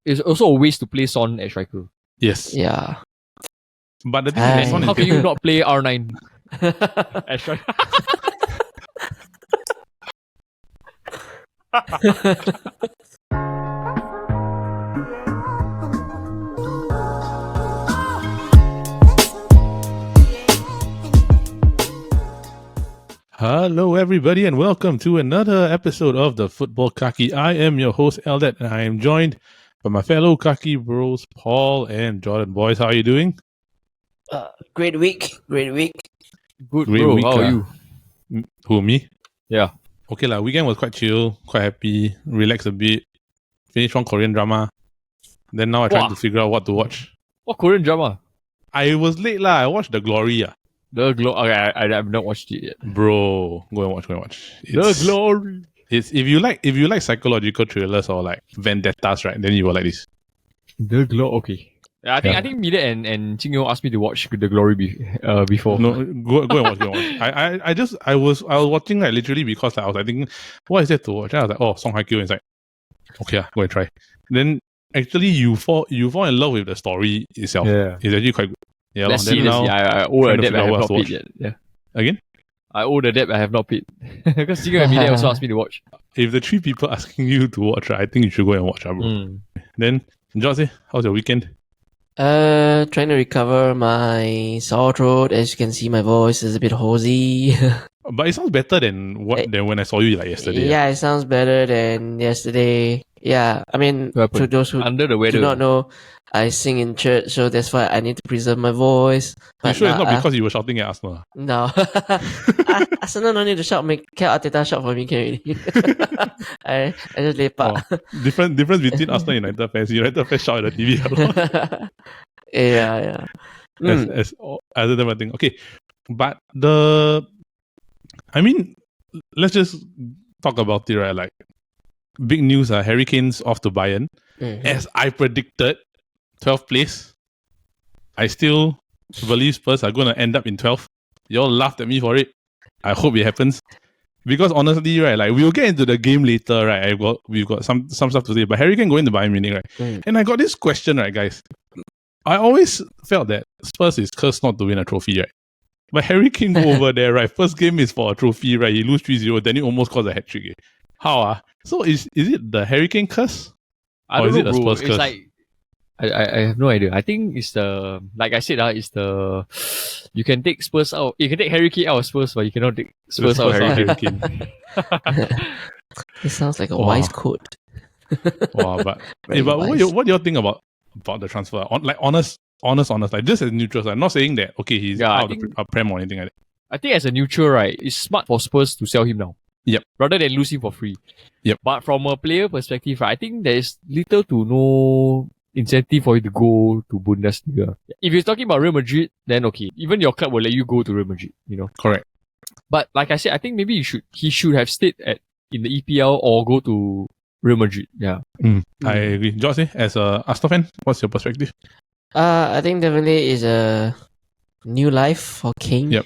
it's also a waste to play Son at striker. Yes. Yeah. But the thing is, How can you not play R9 at striker? Hello, everybody, and welcome to another episode of the Futbol Kaki. I am your host, Eldet, and I am joined by my fellow Kaki bros, Paul and Jordan. Boys, how are you doing? Great week. Good, Great bro. week, How are you? Who, me? Yeah. Okay, weekend was quite chill, quite happy, relaxed a bit, finished one Korean drama. Then now I'm trying to figure out what to watch. What Korean drama? I was late I watched The Glory. Okay, I've not watched it yet. Bro, go and watch. The Glory. It's if you like psychological thrillers or like vendettas, right? Then you will like this. The Glory. Okay. Yeah, I think Mida and Ching Yo asked me to watch The Glory before. No, go and watch. I was watching like literally because I was like thinking, what is there to watch? And I was like, oh, Song Hye Kyo. It's like, okay, go and try. Then actually you fall in love with the story itself. Yeah. It's actually quite good. Yeah, let's see. I owe a debt I have not paid yet. Yeah. Again? I owe the debt I have not paid. Because Ching Yo and Mida also asked me to watch. If the three people asking you to watch, I think you should go and watch, bro. Then, George, how's your weekend? Trying to recover my sore throat. As you can see, my voice is a bit hoarse. But it sounds better than when I saw you like yesterday. Yeah, it sounds better than yesterday. Yeah, I mean, to those who Under the weather. do not know, I sing in church, so that's why I need to preserve my voice. But you sure it's not because you were shouting at Arsenal? No. Arsenal no need to shout. Make Arteta shout for me, can already. I just lepak. Difference between Arsenal and United fans. United fans shout at the TV a lot. Yeah. As other than one thing. Okay, but let's just talk about it, right? Like, big news, Harry Kane's off to Bayern. Mm-hmm. As I predicted, 12th place. I still believe Spurs are going to end up in 12th. You all laughed at me for it. I hope it happens. Because honestly, right, like, we'll get into the game later, right? We've got some stuff to say, but Harry Kane going to Bayern Munich, right? And I got this question, right, guys. I always felt that Spurs is cursed not to win a trophy, right? But Harry Kane go over there, right? First game is for a trophy, right? He lose 3-0, then he almost caused a hat-trick. How? So is it the Harry Kane curse? I don't know, is it bro. a Spurs curse? Like, I have no idea. I think it's the, like I said, it's the, you can take Spurs out. You can take Harry Kane out of Spurs, but you cannot take Spurs out of Harry Kane. It sounds like a wise quote. Wow, but what do you think about the transfer? Honest, like, just as neutral. I'm not saying that, okay, he's out of the Prem or anything like that. I think as a neutral, right, it's smart for Spurs to sell him now. Yep. Rather than lose him for free. Yep. But from a player perspective, right, I think there is little to no incentive for you to go to Bundesliga. If you're talking about Real Madrid, then okay. Even your club will let you go to Real Madrid, you know. Correct. But like I said, I think maybe he should have stayed in the EPL or go to Real Madrid. Yeah. I agree. George, as a Aston fan, what's your perspective? I think definitely is a new life for Kane. Yep.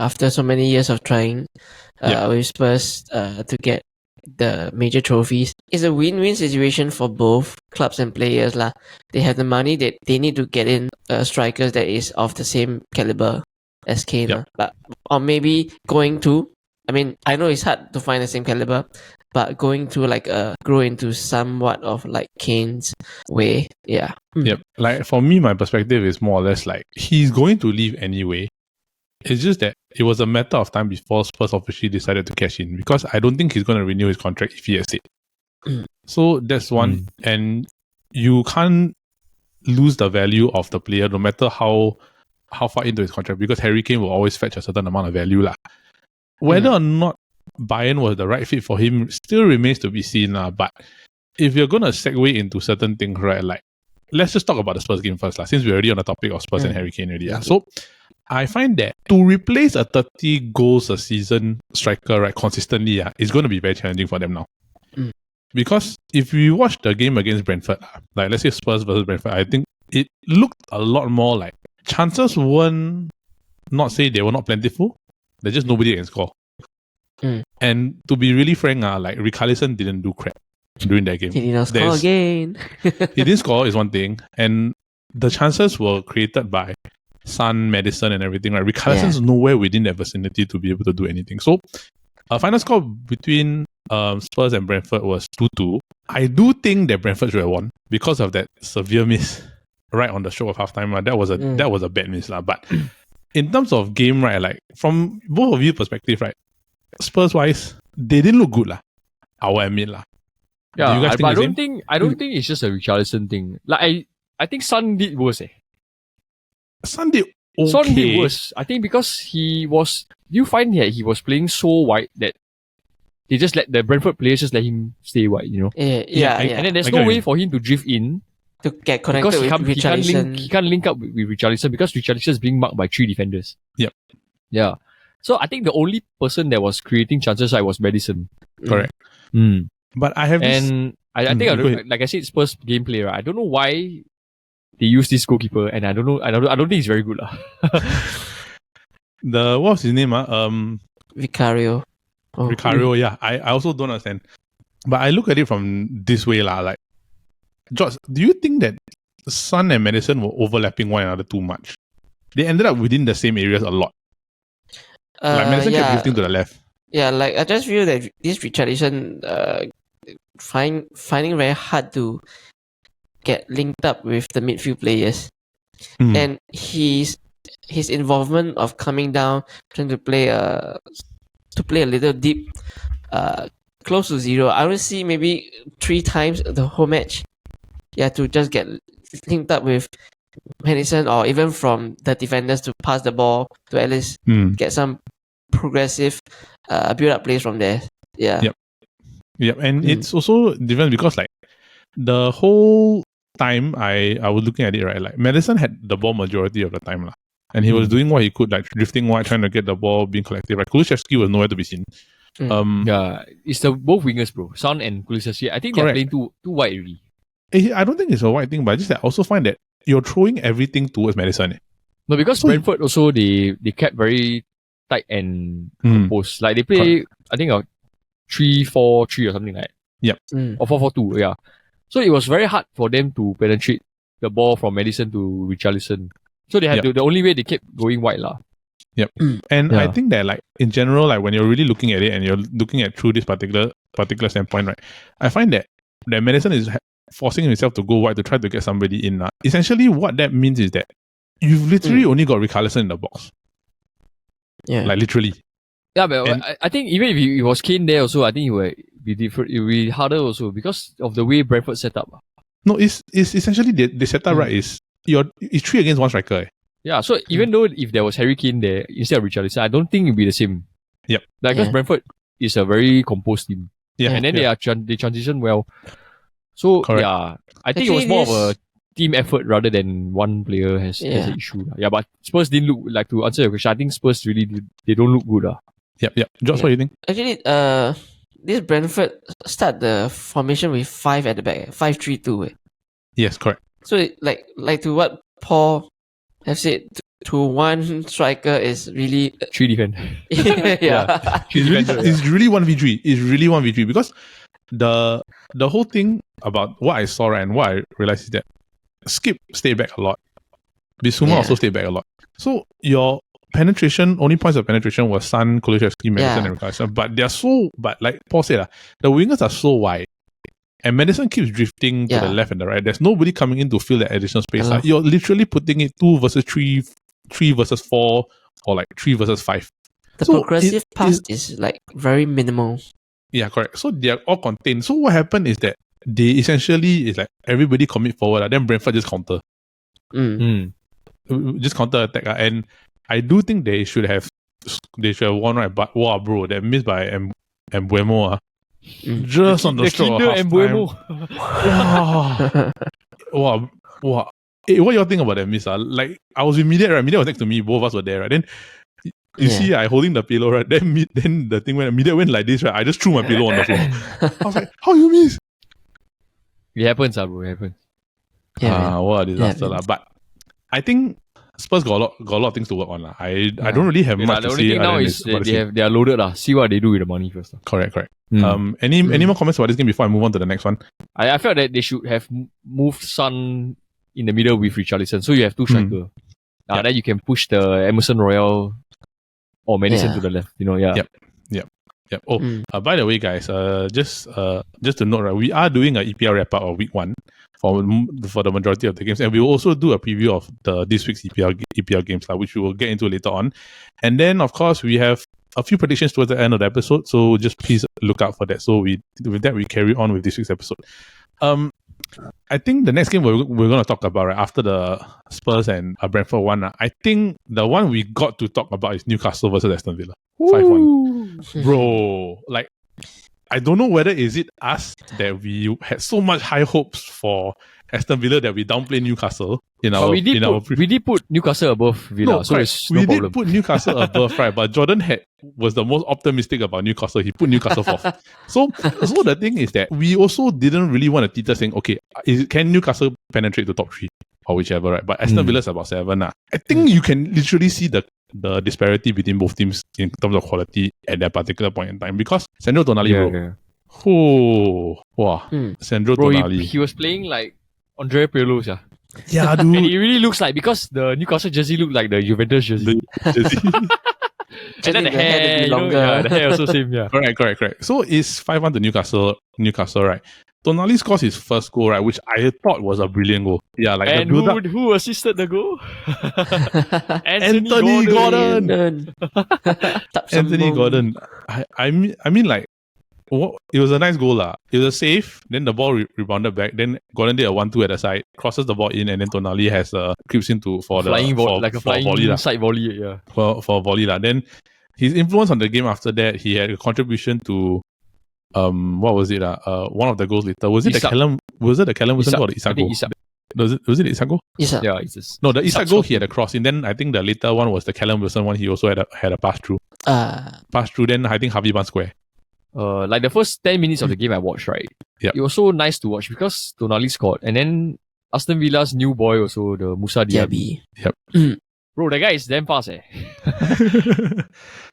After so many years of trying with Spurs to get the major trophies. It's a win-win situation for both clubs and players. They have the money that they need to get in strikers that is of the same caliber as Kane. Yep. Or maybe going to, I mean, I know it's hard to find the same caliber, but going to grow into somewhat of like Kane's way. Yeah. Yep. Like, for me, my perspective is more or less like, he's going to leave anyway. It's just that it was a matter of time before Spurs officially decided to cash in, because I don't think he's going to renew his contract if he has it. So that's one. And you can't lose the value of the player no matter how far into his contract, because Harry Kane will always fetch a certain amount of value. Whether or not Bayern was the right fit for him still remains to be seen. But if you're going to segue into certain things, right, like, let's just talk about the Spurs game first, since we're already on the topic of Spurs and Harry Kane already. So I find that to replace a 30 goals a season striker, right, consistently, is going to be very challenging for them now. Because if you watch the game against Brentford, like, let's say Spurs versus Brentford, I think it looked a lot more like chances weren't, not say they were not plentiful, there's just nobody can score. And to be really frank, like, Richarlison didn't do crap. during that game. He did not score There's- again. He didn't score is one thing, and the chances were created by Son, Madison, and everything. Right, Richarlison's nowhere within that vicinity to be able to do anything. So, final score between Spurs and Brentford was 2-2. I do think that Brentford should have won because of that severe miss right on the stroke of halftime. That was a bad miss, lah. But in terms of game, right, like from both of you perspective, right, Spurs wise, they didn't look good, lah. I will admit, lah. Yeah, Do you guys but think I don't think it's just a Richarlison thing. Like I think Son did worse. Son did okay. Son did worse. I think because he was. You find that he was playing so wide that they just let the Brentford players just let him stay wide. You know. Yeah. And then there's I no get way you. for him to drift in To get connected because with he Richarlison. can't link up with Richarlison because Richarlison is being marked by 3 defenders. Yep. Yeah. So I think the only person that was creating chances was Madison. Correct. Mm. But I have this. And I think go ahead. like I said, Spurs gameplay, right? I don't know why they use this goalkeeper, and I don't think he's very good, lah. What was his name? Vicario. Oh. Ricario, yeah. I also don't understand. But I look at it from this way, lah. Like, George, do you think that Son and Madison were overlapping one another too much? They ended up within the same areas a lot. Like Madison kept drifting to the left. Yeah, like I just feel that this Richarlison finding very hard to get linked up with the midfield players. Mm. And his involvement of coming down, trying to play a little deep, close to zero. I would see maybe 3 times the whole match. Yeah, to just get linked up with Madison or even from the defenders to pass the ball to at least get some progressive build up plays from there. Yeah. Yep. And it's also different because like the whole time I was looking at it, right, like Madison had the ball majority of the time, lah. And he was doing what he could, like drifting wide, trying to get the ball, being collective. Right, Kulusevski was nowhere to be seen. Yeah, it's the both wingers, bro. Son and Kulusevski. I think they're Correct. playing too wide already. I don't think it's a wide thing, but I just also find that you're throwing everything towards Madison. No, because Brentford also they kept very tight and composed. Like they play, I think a 3-4-3 or something like that. Yep. Or 4-4-2. Yeah. So it was very hard for them to penetrate the ball from Madison to Richarlison. So they had to, the only way they kept going wide, lah. Yep. And I think that like in general, like when you're really looking at it and you're looking at through this particular standpoint, right, I find that Madison is forcing himself to go wide to try to get somebody in. Essentially, what that means is that you've literally only got Richarlison in the box. Yeah. Like literally. Yeah, but I think even if it was Kane there also, I think it would be different. It would be harder also because of the way Brentford set up. No, it's essentially the setup, right? It's 3 against 1 striker. Yeah, so even though if there was Harry Kane there instead of Richarlison, I don't think it'd be the same. Yep. Like because Brentford is a very composed tean. Yeah. And then they transition well. So Correct. yeah, I think it was more of a team effort rather than one player has an issue. Yeah, but Spurs didn't look like, to answer your question, I think Spurs really they don't look good. Yep. Josh, what do you think? Actually, this Brentford start the formation with 5 at the back, 5-3-2. Yes, correct. So like to what Paul have said, to one striker is really 3 defend. yeah. It's really 1v3. It's really 1v3 because the whole thing about what I saw, right, and what I realized is that Skip stayed back a lot. Bissouma also stayed back a lot. So your only points of penetration was Son, Kulusevski, Madison, and Richarlison. But like Paul said, the wingers are so wide. And Madison keeps drifting to the left and the right. There's nobody coming in to fill that additional space. You're literally putting it 2 versus 3, 3 versus 4, or like 3 versus 5. The progressive pass is like very minimal. Yeah, correct. So they are all contained. So what happened is that they essentially is like everybody commit forward, then Brentford just counter. Just counter attack. And I do think they should have won, right? But wow, bro, that miss by Mbuemo. Just on the stroke of half-time. Wow. Hey, what y'all think about that miss? Like, I was with Mediat, right? Mediat was next to me. Both of us were there, right? Then you see I holding the pillow, right? Then the thing Mediat went like this, right? I just threw my pillow on the floor. I was like, how you miss? It happens, bro. It happens. What a disaster. But I think Spurs got a lot of things to work on. I don't really have much the to only say. thing now is they are loaded. See what they do with the money first. Correct. Any more comments about this game before I move on to the next one? I felt that they should have moved Son in the middle with Richarlison. So you have two strikers. Then you can push the Emerson Royale or Madison to the left. Yep. By the way, guys, just to note, right, we are doing an EPL wrap up of week 1 for the majority of the games, and we will also do a preview of this week's EPL games, which we will get into later on. And then, of course, we have a few predictions towards the end of the episode, so just please look out for that. So we carry on with this week's episode. I think the next game we're going to talk about, right, after the Spurs and Brentford one, I think the one we got to talk about is Newcastle versus Aston Villa. 5-1. Bro, like, I don't know whether is it us that we had so much high hopes for Aston Villa that we downplay Newcastle we did put Newcastle above Villa, so it's no problem. Did put Newcastle above, right? But Jordan was the most optimistic about Newcastle. He put Newcastle fourth. So the thing is that we also didn't really want to teeter saying, okay, can Newcastle penetrate the top 3 or whichever, right? But Aston Villa's about 7. I think you can literally see the disparity between both teams in terms of quality at that particular point in time, because Sandro Tonali, Sandro Tonali. He was playing like Andre Pirlo, yeah. Yeah, dude. And it really looks like, because the Newcastle jersey looked like the Juventus jersey. The jersey. And then the hair, the hair also same, yeah. Correct. So it's 5-1 to Newcastle, right? Tonali scores his first goal, right, which I thought was a brilliant goal. Yeah, like and who assisted the goal? Anthony Gordon. Anthony Gordon. I mean, like, it was a nice goal, lah. It was a save, then the ball rebounded back, then Gordon did a 1-2 at the side, crosses the ball in, and then Tonali has creeps into for the flying volley, side volley, yeah. For volley, lah. Then his influence on the game after that, he had a contribution to what was it? One of the goals later. Was it the Callum Wilson goal or the Isak goal? Was it the Isak goal? Isak. Yeah, it's no, the Isak goal he had a cross in. Then I think the later one was the Callum Wilson one. He also had a pass through. Then I think Harvey Barnes square. Like the first 10 minutes of the game I watched, right? Yeah. It was so nice to watch because Tonali scored, and then Aston Villa's new boy also, the Musa Diaby. Yep. Bro, that guy is damn fast,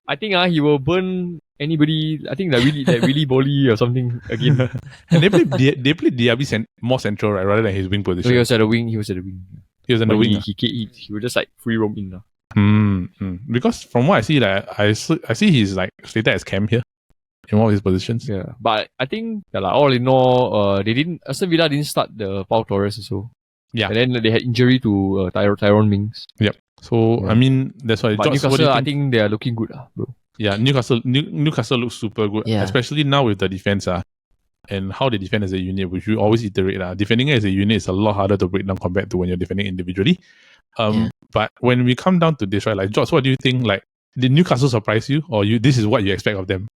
I think he will burn anybody. I think that really Bolly or something again. And they played Diaby more central, right, rather than his wing position. So he was at the wing. He was in the wing. He would just like free roam in. Because from what I see, like I see he's like slated as cam here in one of his positions. Yeah, but I think all in all, Aston Villa didn't start the Pau Torres also. Yeah, and then they had injury to Tyrone Mings. Yep. So I mean, that's why. But Newcastle, I think they are looking good, bro. Yeah, Newcastle looks super good, especially now with the defense and how they defend as a unit, which we always iterate. Defending as a unit is a lot harder to break down compared to when you're defending individually. But when we come down to this, right, like George, what do you think? Like, did Newcastle surprise you, or this is what you expect of them?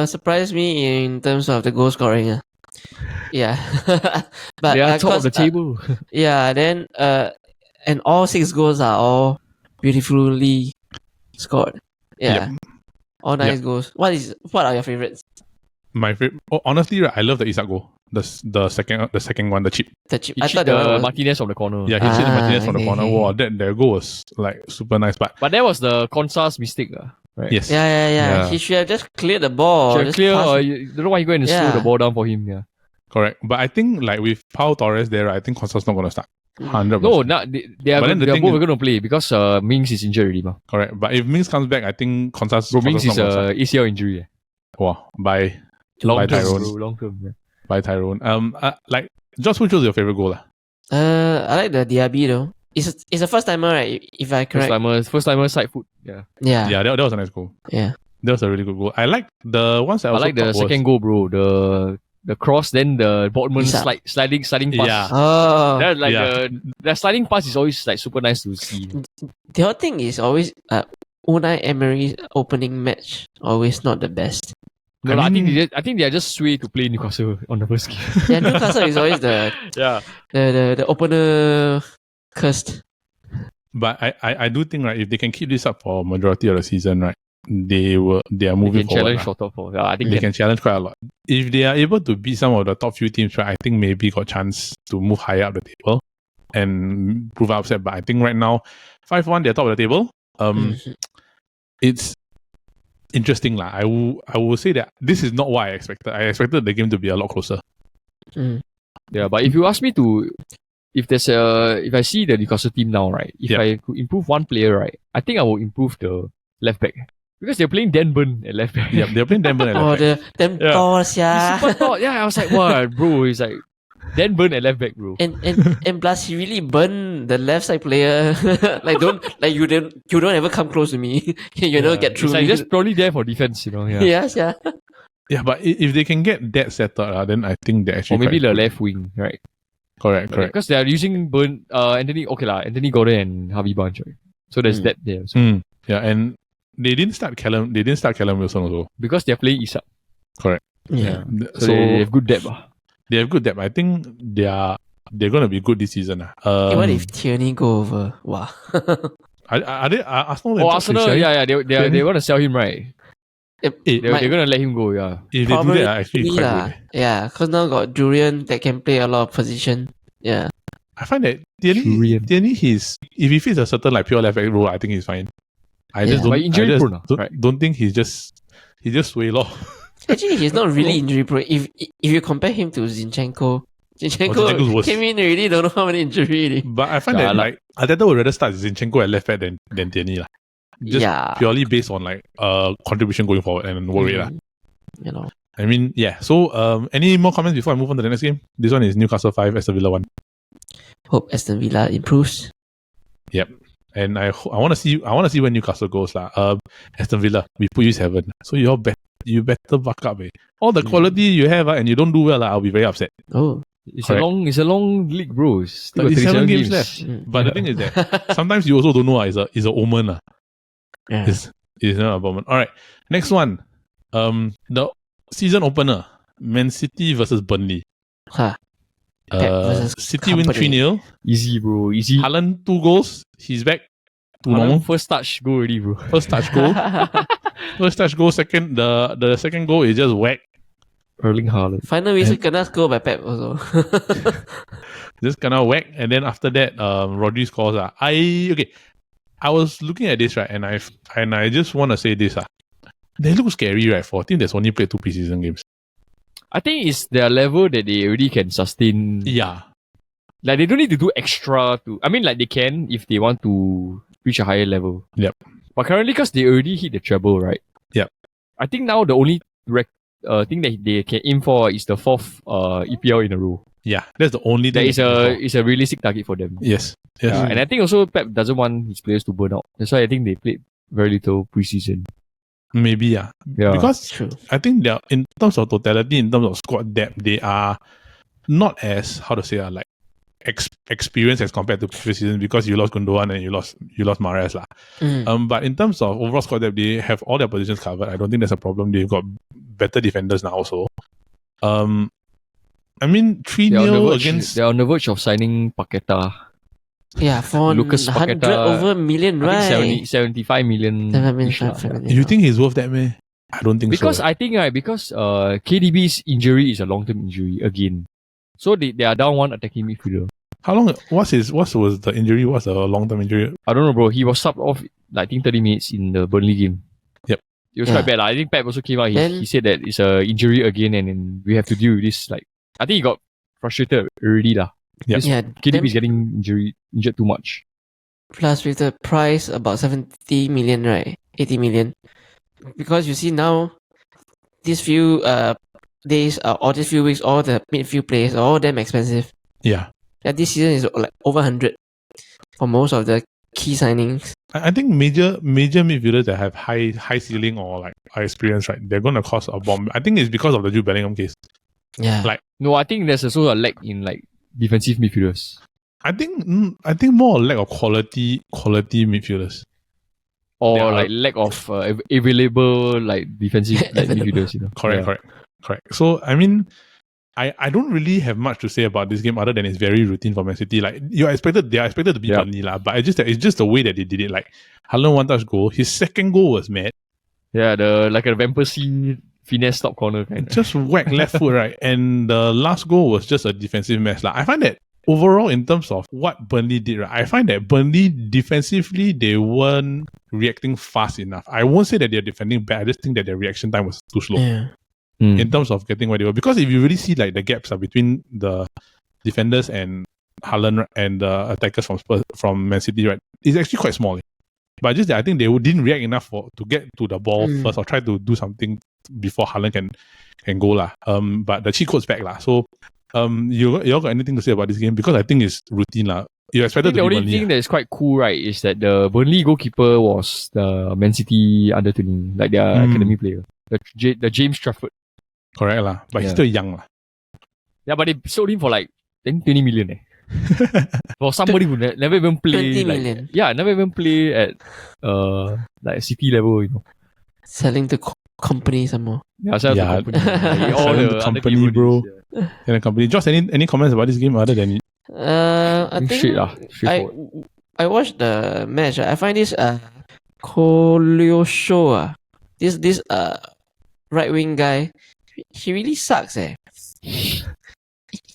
Surprised me in terms of the goal scoring. Yeah, but they are top of the table. Then and all 6 goals are all beautifully scored. Yeah. All nice goals. What are your favorites? My favorite, honestly, right, I love the Isak goal. The second one, the chip. I thought the Martinez from the corner. Yeah, he hit the Martinez from the corner. Wow, that goal was like super nice. But that was the Konsa's mistake, right? Yes. Yeah. He should have just cleared the ball. You don't know why you go and slow the ball down for him. Yeah. Correct. But I think like with Pau Torres there, I think Konsa's not gonna start. 100%. No, they are both going to play because Mings is injured already. Correct. But if Mings comes back, I think Konsa's Mings is ACL injury. Wow. By Tyrone. Long term. Yeah. By Tyrone. Like, Josh, which was your favorite goal? I like the Diaby though. It's a first timer, right? If I correct. First timer side foot. Yeah. Yeah. That was a nice goal. Yeah. That was a really good goal. I like the ones that I like the second goal, bro. The cross, then the Botman sliding pass. Yeah. Oh. The sliding pass is always like super nice to see. The whole thing is always Unai Emery's opening match always not the best. No, I think they are just swayed to play Newcastle on the first game. Yeah, Newcastle is always the opener cursed. But I do think, right, if they can keep this up for majority of the season, right, they are moving they can forward. Challenge for top 4. Yeah, I think they can challenge quite a lot. If they are able to beat some of the top few teams, right, I think maybe got chance to move higher up the table. and prove upset. But I think right now, 5-1, they're top of the table. It's interesting lah. I will say that this is not what I expected. I expected the game to be a lot closer. Yeah, but if you ask me to, if I see the Newcastle team now, right? If I could improve one player, right? I think I will improve the left back. Because they're playing Dan Burn at left back. Yeah, they're playing Dan Burn at left back. Them tall, yeah. He's super tall. Yeah, I was like, wow, bro. He's like Dan Burn at left back, bro. And plus he really burned the left side player. You don't ever come close to me. You don't get through it's like me. just probably there for defense, you know. Yeah. Yes, yeah. Yeah, but if they can get that settled, then I think they're actually Or maybe quite the good. left wing, right? Correct. Because they are using Anthony Gordon and Harvey Barnes, right? So there's that there. So. Yeah, and they didn't start Callum Wilson also. Because they're playing Isak. Correct. Yeah. So they have good depth. They have good depth. I think they're gonna be good this season. What if Tierney go over? Wow. Are they Arsenal? Arsenal, yeah, they want to sell him, right? They're gonna let him go, yeah. If they do that, actually quite good. Yeah, because now got Julian that can play a lot of position. Yeah. I find that Tierney, if he fits a certain like pure left back role, I think he's fine. I just don't think he's just sway low. Actually, he's not really injury prone. If you compare him to Zinchenko came in already, don't know how many injuries. But I find that like Arteta would rather start Zinchenko at left back than Tierney. Just purely based on like contribution going forward and work rate. You know. I mean, yeah. So any more comments before I move on to the next game? This one is Newcastle 5, Aston Villa 1. Hope Aston Villa improves. Yep. And I want to see where Newcastle goes lah. Aston Villa, we put you 7. So you better buck up. All the quality you have and you don't do well, I'll be very upset. Oh. It's a long league, bro. Still 37 games left. But the thing is that sometimes you also don't know is a omen. Yeah. It's not a omen. Alright. Next one. The season opener. Man City versus Burnley. City win 3-0. Easy, bro. Easy. Haaland 2 goals. He's back to normal. First touch goal already, bro. First touch goal. Second, the second goal is just whack. Erling Haaland. Final whistle kena score by Pep also. Just kena whack, and then after that, Rodri scores. I was looking at this, right, and I just want to say this. They look scary, right, for a team that's only played 2 preseason games. I think it's their level that they already can sustain. Yeah. Like, they don't need to do extra to... I mean, like, they can if they want to reach a higher level. Yep. But currently, because they already hit the treble, right? Yep. I think now the only thing that they can aim for is the 4th EPL in a row. Yeah, that's the only thing. That is a realistic target for them. Yes. And I think also Pep doesn't want his players to burn out. That's why I think they played very little preseason. Maybe, yeah. Because true. I think they are, in terms of totality, in terms of squad depth, they are not as, like experienced as compared to previous seasons because you lost Gundogan and you lost Mahrez lah. But in terms of overall squad depth, they have all their positions covered. I don't think there's a problem. They've got better defenders now also. I mean 3-0 against. They're on the verge of signing Paqueta. Yeah, for Lucas 100 Paqueta, over million, right? I think 75 million. You think he's worth that, man? I don't think because so. I think because KDB's injury is a long-term injury again. So they are down one attacking midfielder. How long? What was the injury? What's a long-term injury? I don't know, bro. He was subbed off, I think 30 minutes in the Burnley game. Yep. It was quite bad. I think Pep also came out. He said that it's a injury again, and then we have to deal with this. Like, I think he got frustrated already lah. Yep. Yeah, KDB is getting injured too much. Plus with the price about 70 million, right? 80 million. Because you see now, these few days or these few weeks, all the midfield players are all damn expensive. Yeah. This season is like over 100 for most of the key signings. I think major midfielders that have high ceiling or like high experience, right? They're gonna cost a bomb. I think it's because of the Jude Bellingham case. Yeah. No, I think there's also a lack in like defensive midfielders. I think more a lack of quality midfielders. Or like lack of available like defensive midfielders, you know. Correct. So I mean, I don't really have much to say about this game other than it's very routine for Man City. Like they are expected to beat Burnley lah, but it's just the way that they did it. Like Haaland one touch goal, his second goal was mad. Yeah, like a Van Persie finesse top corner kind. Just whack left foot, right? And the last goal was just a defensive mess. Like I find that overall, in terms of what Burnley did, right, I find that Burnley defensively, they weren't reacting fast enough. I won't say that they're defending bad. I just think that their reaction time was too slow Yeah. in terms of getting where they were. Because if you really see like the gaps between the defenders and Haaland and the attackers from Man City, right, it's actually quite small. But just that I think they didn't react enough to get to the ball first or try to do something before Haaland can go lah. But the cheat code's back lah. So you all got anything to say about this game? Because I think it's routine lah. You expected to the be only Burnley. thing that is quite cool, right, is that the Burnley goalkeeper was the Man City under 20, like their academy player, the James Trafford. Correct lah. But he's still young lah. Yeah, but they sold him for like 20 million. For somebody who never even play 20 like, million. yeah, never even play at like city level, you know. Selling to company some more. Yeah, sell to company. Like, all Selling the to company, bro. Yeah. And the company. Josh, any comments about this game other than I think straightforward. I watched the match. I find this Koleosho this right wing guy, he really sucks.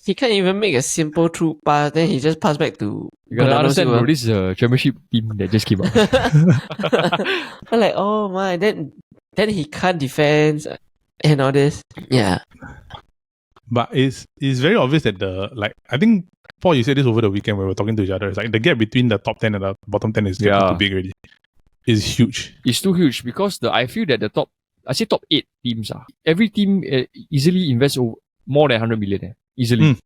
He can't even make a simple through pass. Then he just pass back to. You gotta Bernardo understand, Silva. bro. This is a championship team that just came out. I'm like, oh my. Then he can't defend and all this. Yeah. But it's very obvious that I think Paul, you said this over the weekend when we were talking to each other. It's like the gap between the top 10 and the bottom 10 is too big already. It's huge. It's too huge because I feel that the top 8 teams every team easily invests more than 100 million easily.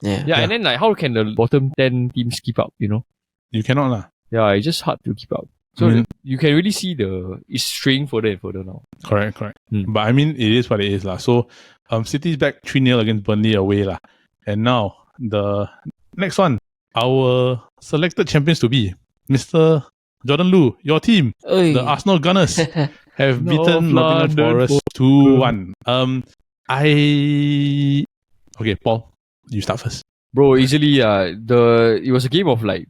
Yeah, and then like how can the bottom 10 teams keep up, you know? You cannot lah. Yeah, it's just hard to keep up. So you can really see it's straying further and further now. Correct. But I mean, it is what it is lah. So City's back 3-0 against Burnley away lah. And now the next one, our selected champions to be Mr. Jordan Lu, your team, the Arsenal Gunners, have beaten Nottingham Forest 2-1. Okay, Paul, you start first. Bro, easily it was a game of like,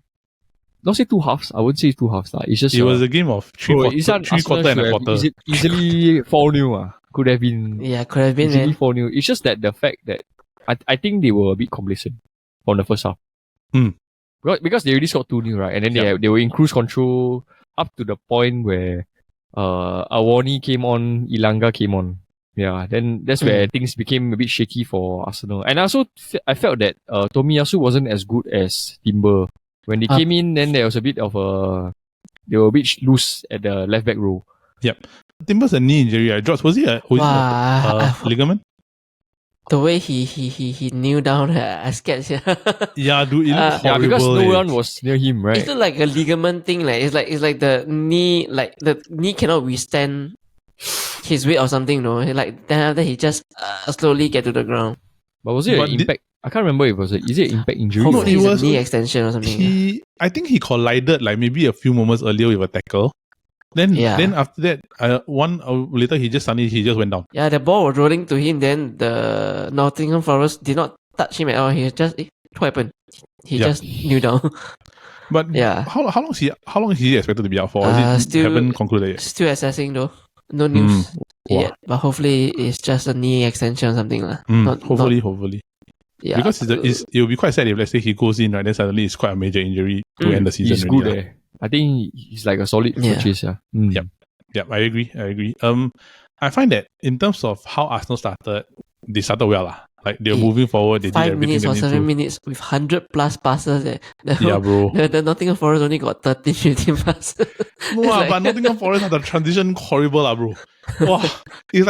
not say two halves. I wouldn't say two halves. It's just it was a game of three quarter and a quarter. Easily 4-0. Could have been. Yeah, could have been. Easily 4-0. It's just that the fact that I think they were a bit complacent on the first half. Because they already scored 2-0, right? And then they were in cruise control up to the point where Awani came on, Ilanga came on. Yeah, then that's where things became a bit shaky for Arsenal. And also, I felt that Tomiyasu wasn't as good as Timber. When they came in, then there was a bit of they were a bit loose at the left back row. Yep. Timber's a knee injury, right? George, was he a ligament? The way he kneeled down, I scared. Yeah, dude, it looked horrible. Yeah, because no one was near him, right? It's not like a ligament thing. Like it's like the knee cannot withstand his weight or something. No, like then after he just slowly get to the ground. But was it an impact? I can't remember if it was is it an impact injury? No, it was a knee extension or something. I think he collided like maybe a few moments earlier with a tackle. Then after that, 1 hour later, he just went down. Yeah, the ball was rolling to him. Then the Nottingham Forest did not touch him at all. He just what happened? He just kneeled down. But how long is he expected to be out for? Haven't concluded yet. Still assessing though. No news yet. But hopefully it's just a knee extension or something lah. Hopefully. Yeah, because it will be quite sad if let's say he goes in right, then suddenly it's quite a major injury to end the season. He's good. I think he's like a solid purchase. Yep, I agree. I find that in terms of how Arsenal started, they started well lah. Like they were moving forward. They 5 did minutes or 7 minutes minutes with 100 plus passes. Bro. The Nottingham Forest only got 13, 15 passes. No, but Nottingham Forest had the transition horrible bro. Wow, it's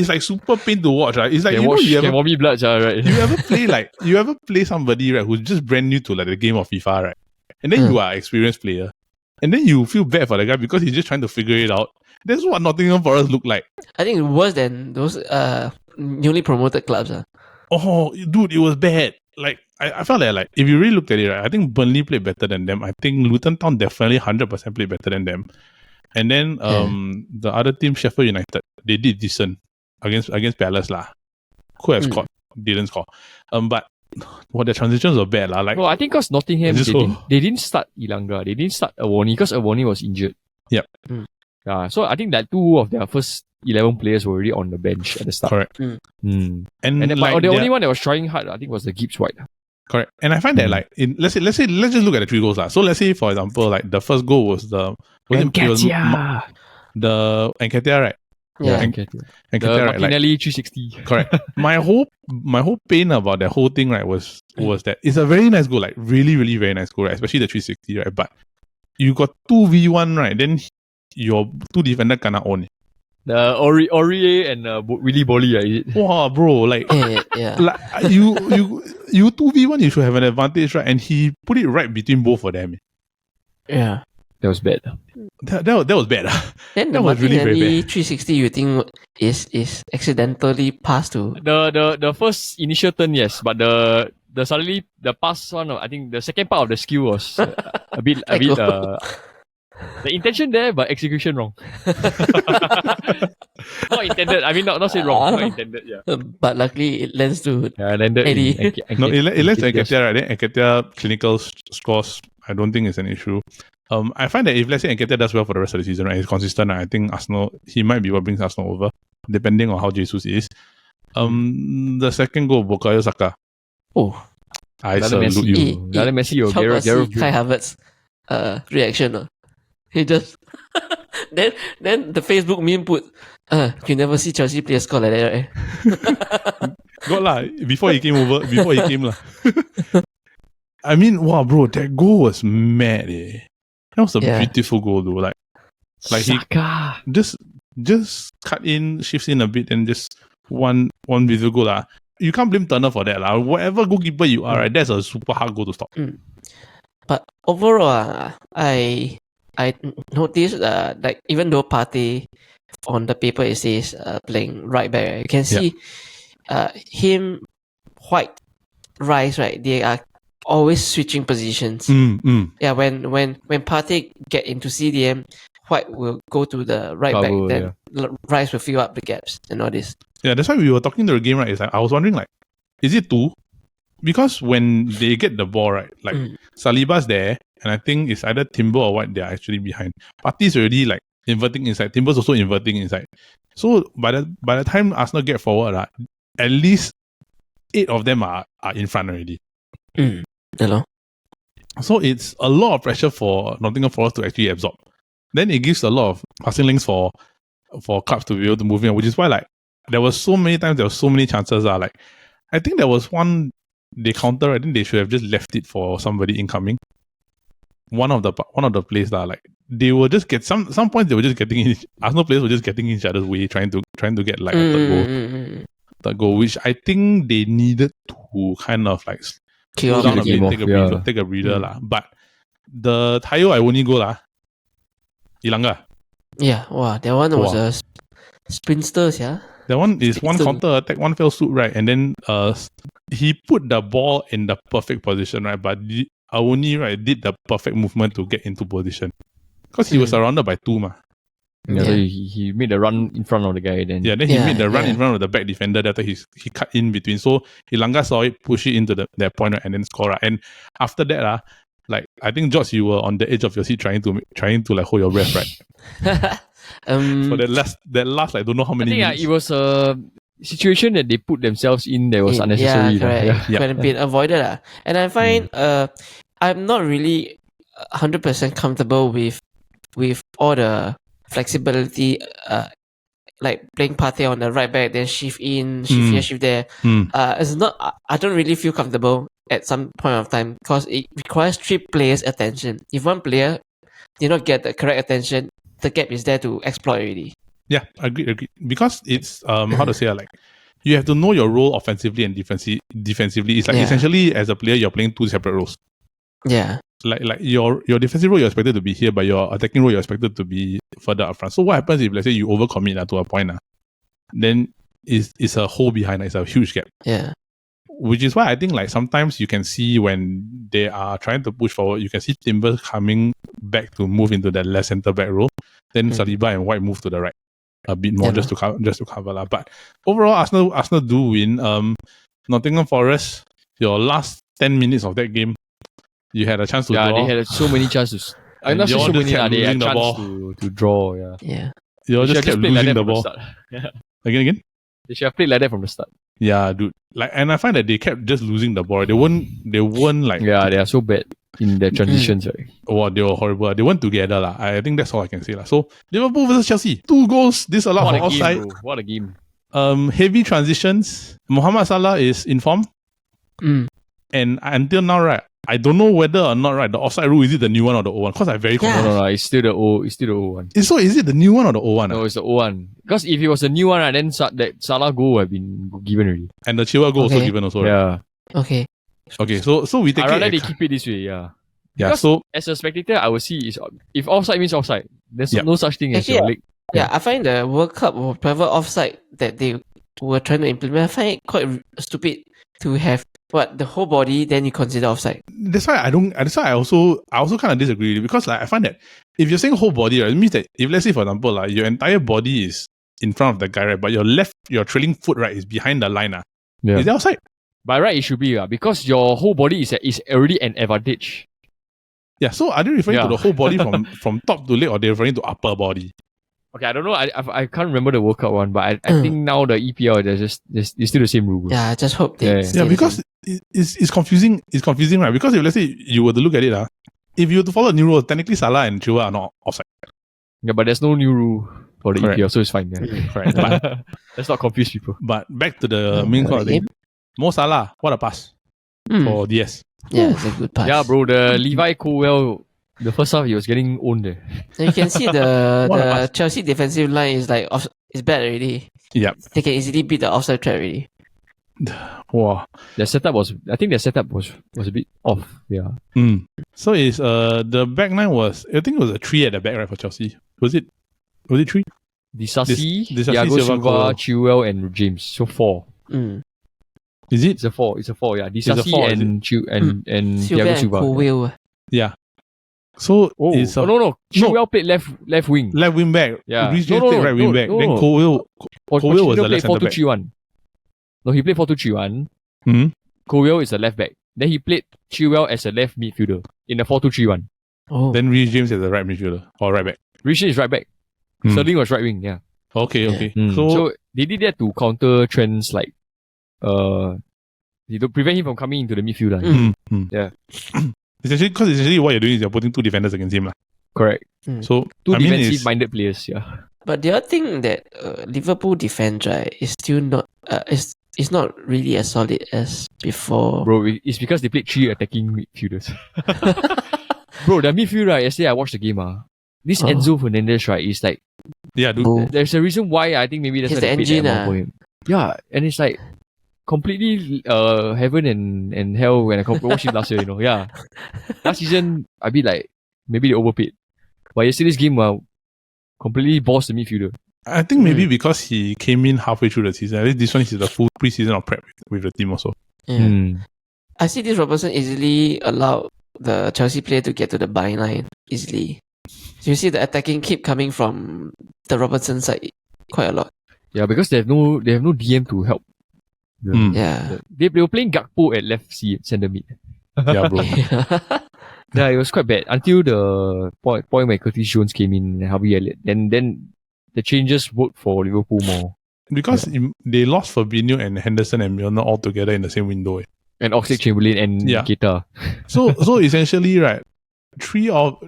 like super pain to watch. Right? It's like you can vomit blood, right? You ever play somebody right who's just brand new to like the game of FIFA, right? And then you are an experienced player. And then you feel bad for the guy because he's just trying to figure it out. That's what Nottingham Forest look like. I think worse than those newly promoted clubs. Oh, dude, it was bad. Like, I felt that, like, if you really looked at it, right, I think Burnley played better than them. I think Luton Town definitely 100% played better than them. And then the other team, Sheffield United, they did decent against Palace lah. Could have scored, didn't score. But their transitions were bad lah. Like, well, I think because Nottingham they didn't start Ilanga, they didn't start Awani because Awani was injured. Yep. Yeah, so I think that 2 of their first 11 players were already on the bench at the start. Correct. And the only one that was trying hard, I think, was the Gibbs White. Correct. And I find that like let's just look at the 3 goals. So let's say for example, like the first goal was the Nketiah, right? Yeah. Nketiah. Nketiah, The right? Like, Martinelli 360. correct. My whole pain about that whole thing, right, was that it's a very nice goal, like really, really very nice goal, right? Especially the 360, right? But you got 2v1, right? Then your 2 defender cannot own. The Aurier and Willy Bolly, is it? Wow, bro, like, Yeah. like you 2v1, you should have an advantage, right? And he put it right between both of them. Yeah. That was bad. That was bad. Then That the was really very Martinelli bad. 360 you think is accidentally passed to The first initial turn, yes, but the suddenly the pass one, I think the second part of the skill was a bit the intention there, but execution wrong. Not intended. I mean, not say wrong. Not intended. Yeah. but luckily it lands to Landed Eddie. in No, it lets Nketiah's- Nketiah, right? Then Nketiah clinical scores, I don't think it's an issue. I find that if let's say Nketiah does well for the rest of the season, right, he's consistent, I think Arsenal, he might be what brings Arsenal over, depending on how Jesus is. The second goal, Bukayo Saka. Oh, I Another salute Messi. you. Another Messi or how about Gareth see Kai Havertz reaction? He just then the Facebook meme put you never see Chelsea players score like that, right? Got lah. Before he came. Lah. I mean, wow, bro, that goal was mad. That was a beautiful goal, though. Like he Saka. just cut in, shifts in a bit, and just one beautiful goal lah. You can't blame Turner for that lah. Whatever goalkeeper you are, right, that's a super hard goal to stop. But overall, I noticed like even though Partey on the paper it says playing right back, right, you can see him, White, Rice, right? They are always switching positions. Yeah, when Partey get into CDM, White will go to the right back, then Rice will fill up the gaps and all this. Yeah, that's why we were talking to the game, right? It's like, I was wondering, like, is it 2? Because when they get the ball, right, like Saliba's there, and I think it's either Timber or White they are actually behind. Partey's already like inverting inside. Timber's also inverting inside. So by the time Arsenal get forward, at least 8 of them are in front already. Hello. So it's a lot of pressure for Nottingham Forest to actually absorb. Then it gives a lot of passing links for clubs to be able to move in, which is why like there were so many times, there were so many chances. Like I think there was one they counter. I think they should have just left it for somebody incoming. One of the plays like they were just get some points they were just getting in. Arsenal players were just getting in each other's way, trying to get like a third goal, which I think they needed to kind of like slow down a bit, take a breather lah. But the Tayo Iwoni goal Ilanga. Yeah, wow, that one was a sprinter, yeah. That one is one counter attack, one fell swoop, right? And then he put the ball in the perfect position, right? But Iwoni, right, did the perfect movement to get into position. Because he was surrounded by 2 ma. Yeah, so he made the run in front of the guy. Then he made the run in front of the back defender. After he cut in between, so Ilanga saw it, push it into that point, and then score. Right? And after that, like I think George, you were on the edge of your seat trying to like hold your breath, right? For that last I don't know how many. I think minutes. it was a situation that they put themselves in that was unnecessary. Yeah, correct. Could have been avoided. And I find I'm not really 100% comfortable with all the flexibility, like playing Partey on the right back, then shift in, shift here, shift there. It's not. I don't really feel comfortable at some point of time because it requires 3 players' attention. If one player did not get the correct attention, the gap is there to exploit already. Yeah, agreed. Because it's how to say like you have to know your role offensively and defensively. It's like essentially as a player you're playing 2 separate roles. Yeah. Like your defensive role you're expected to be here, but your attacking role you're expected to be further up front. So what happens if let's say you overcommit to a point then it's a hole behind, it's a huge gap. Yeah. Which is why I think like sometimes you can see when they are trying to push forward, you can see Timber coming back to move into that left centre back role. Then Saliba and White move to the right a bit more just to cover lah. But overall, Arsenal do win. Nottingham Forest, your last 10 minutes of that game, you had a chance to draw. Yeah, they had so many chances. I'm not so many. They had a chance to draw. Yeah. You all just kept losing the ball. Yeah. Again. They should have played like that from the start. Yeah, dude. Like, and I find that they kept just losing the ball. They weren't like, Yeah, they are so bad in their transitions, right? oh, they were horrible. They weren't together, lah. I think that's all I can say, lah. So Liverpool versus Chelsea, 2 goals disallowed What from a game, offside. bro. What a game. Heavy transitions. Mohamed Salah is in form, and until now, right, I don't know whether or not, right, the offside rule, is it the new one or the old one? Because I'm very Yeah. confused. No, it's still the old one. So is it the new one or the old one? No, it's the old one. Because if it was a new one, right, then that Salah goal would have been given already. And the Chilwell goal also Okay. given also, right? Yeah. Okay. Okay, so we take I rather it. they keep it this way, yeah. Yeah, Because so as a spectator, I will see is if offside means offside. There's Yep. no such thing as Actually, your leg. Yeah, I find the World Cup or private offside that they were trying to implement, I find it quite stupid to have the whole body, then you consider offside. that's why I also kind of disagree with it, because like I find that if you're saying whole body, right, it means that if, let's say for example, like your entire body is in front of the guy, right, but your trailing foot, right, is behind the line, Yeah. is that offside? By right, it should be, because your whole body is already an advantage. Yeah, so are they referring to Yeah. the whole body from top to leg, or they're referring to upper body? Okay, I don't know. I can't remember the World Cup one, but I think now the EPL it's still the same rule. Yeah, I just hope they. Yeah, yeah. stay Yeah, the because same. it's confusing. It's confusing, right? Because if let's say you were to look at it, if you were to follow the new rule, technically Salah and Chilwell are not offside. Yeah, but there's no new rule for the Correct. EPL, so it's fine. Yeah. Correct. But, Let's not confuse people. but back to the main court thing. Mo Salah, what a pass for DS. Yeah, it's a good pass. Yeah, bro, the Levi Colwell, the first half he was getting owned there. So you can see What a the pass. Chelsea defensive line is like is bad already. Yep. They can easily beat the offside trap already. Wow. I think their setup was a bit off. Yeah. So is the back line was, I think it was a 3 at the back, right, for Chelsea. Was it 3? Disasi, Disasi, Thiago Silva, Silva, Colwell. Chilwell, and James. So 4. Is it? It's a 4. Yeah. a Disasi 4, is and Thiago Silva and Silva. Colwell. Yeah. So Oh, it's a no. Chilwell played left wing. left wing back. Yeah. Reece No, James no, played no, right wing no, back. no, Then no. Colwell was the Pochettino left played centre back. 4-2-3-1. No, he played 4-2-3-1. Mhm. Colwell is the left back. Then he played Chilwell as a left midfielder in the 4-2-3-1. Oh, Then Reece James as the right midfielder or right back. Richard is right back. Hmm. Sterling was right wing. Yeah. Okay. So, So they did that to counter trends like to prevent him from coming into the midfield. Lah. Yeah. essentially what you're doing is you're putting 2 defenders against him. Correct. So Two I mean, defensive minded players. Yeah. but the other thing that Liverpool defense, right, is still not is not really as solid as before. Bro, it's because they played 3 attacking midfielders. Bro, the midfield, right, yesterday I watched the game. This Oh. Enzo Fernandez, right, is like, yeah, dude. Oh. there's a reason why I think maybe that's He's why they the paid that engine, amount for him. Yeah, and it's like completely heaven and hell when I watched him last year, Yeah. Last season, I be like, maybe they overpaid. But yesterday's game, completely bossed the midfielder. I think maybe because he came in halfway through the season. At least this one is the full preseason of prep with the team also. Yeah. I see this Robertson easily allowed the Chelsea player to get to the byline easily. So you see the attacking keep coming from the Robertson side quite a lot. Yeah, because they have no DM to help. Yeah. They were playing Gakpo at left centre mid. Yeah, bro. Yeah, it was quite bad until the point where Curtis Jones came in and Harvey Elliott. Then the changes worked for Liverpool more. Because they lost Fabinho and Henderson and Milner all together in the same window. And Oxlade-Chamberlain and Yeah. Keita. So essentially, right, 3 or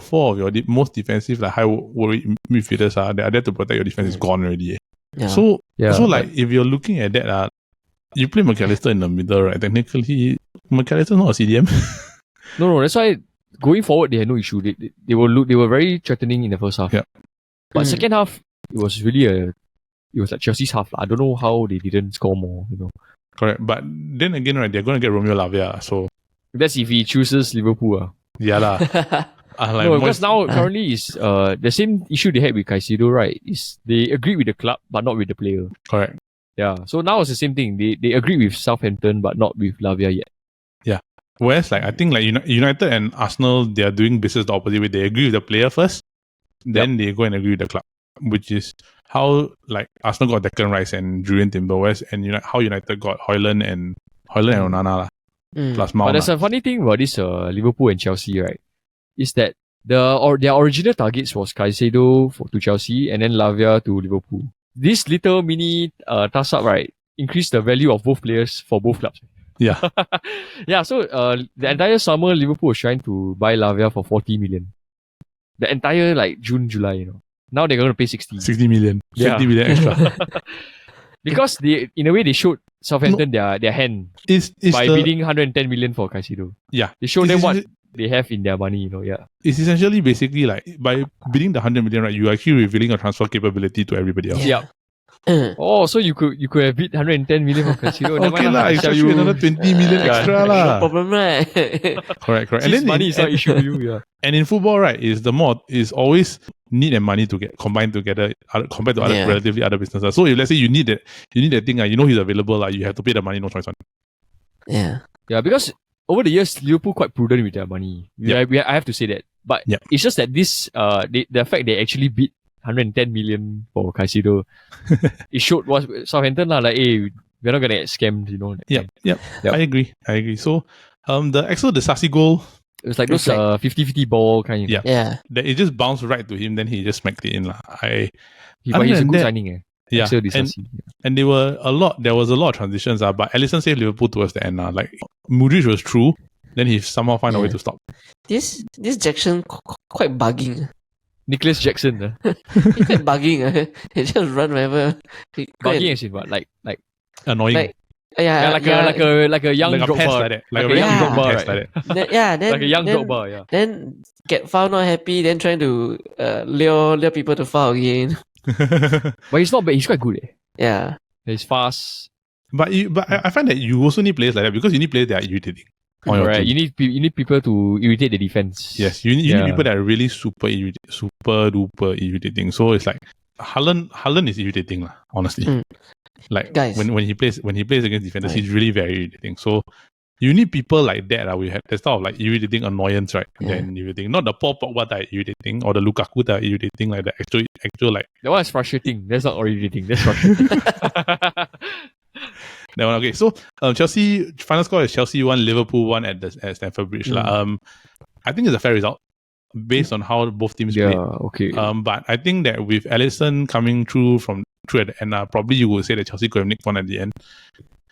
4 of your most defensive, like high worried midfielders are there to protect your defense is gone already. Yeah. So Yeah, like if you're looking at that, you play McAllister in the middle, right? Technically, McAllister's not a CDM. No, that's why going forward they had no issue. They were very threatening in the first half. Yeah. But second half, it was really like Chelsea's half. I don't know how they didn't score more, Correct. But then again, right, they're going to get Romeo Lavia. So, That's if he chooses Liverpool. yeah lah. No, because now currently is the same issue they had with Caicedo, right? Is they agreed with the club but not with the player. Correct. Yeah. So now it's the same thing. They agreed with Southampton but not with Lavia yet. Whereas, like, I think like United and Arsenal, they are doing business the opposite way. They agree with the player first, then they go and agree with the club, which is how like Arsenal got Declan Rice and Julian Timber, whereas how United got Højlund and Onana lah, plus Mount. But there's a funny thing about this Liverpool and Chelsea, right? Is that their original targets was Caicedo to Chelsea and then Lavia to Liverpool. This little mini toss up, right? increase the value of both players for both clubs. Yeah. Yeah, so the entire summer Liverpool was trying to buy Lavia for 40 million. The entire like June, July, Now they're gonna pay 60. 60 million. 50 Yeah. million extra. Because they in a way they showed Southampton their hand Is by bidding 110 million for Caicedo. Yeah. They showed It's them what essentially- they have in their money, yeah. It's essentially basically like by bidding the 100 million, right, you are actually revealing a transfer capability to everybody else. Yeah. Oh, so you could have bid 110 million for Caicedo. Never Okay mind lah, I tell charge you another 20 million extra No lah. problem, right? Correct. And This then money is not issue to you, yeah. And in football, right, is always need and money to get combined together compared to other Yeah. relatively other businesses. So if let's say you need that thing, he's available, you have to pay the money, no choice on. Yeah. Yeah, because over the years, Liverpool quite prudent with their money. I have to say that. But it's just that this, the fact they actually bid 110 million for Caicedo, it showed what Southampton like, hey, we're not gonna get scammed, Yep. I agree. So, the Axel Disasi goal, it was like those 50-50 ball kind. Yeah. Yeah. that it just bounced right to him, then he just smacked it in lah. But he's Other a than good that- signing. Yeah, Axel Disasi. and there was a lot of transitions, but Alisson saved Liverpool towards the end. Like Mudryk was true, then he somehow find a way to stop. This Jackson quite bugging. Nicholas Jackson. He's quite bugging. He just run wherever. Bugging as in what? Like Annoying. Like, like a young like a Drogba. pest like that. Like a Like a very young young Drogba, pest right? like that. then like a young then, Drogba, yeah. Then get foul not happy, then trying to lure people to foul again. But he's not bad. He's quite good. Yeah. He's fast. But I find that you also need players like that because you need players that are irritating. On your Right. team. You need people to irritate the defense. Yes, you need people that are really super duper irritating. So it's like Haaland is irritating lah, honestly. Mm. Like Guys. when he plays against defenders, Right. he's really very irritating. So you need people like that. We have that sort of like irritating annoyance, right? Yeah. Then irritating. Not the Paul Pogba that are irritating or the Lukaku that are irritating, like the actual like That one is frustrating. That's not irritating. That's frustrating. that one. Okay, so Chelsea final score is Chelsea 1, Liverpool 1 at Stamford Bridge. I think it's a fair result based on how both teams played. Okay. But I think that with Alisson coming through at the end, probably you would say that Chelsea could have nicked one at the end.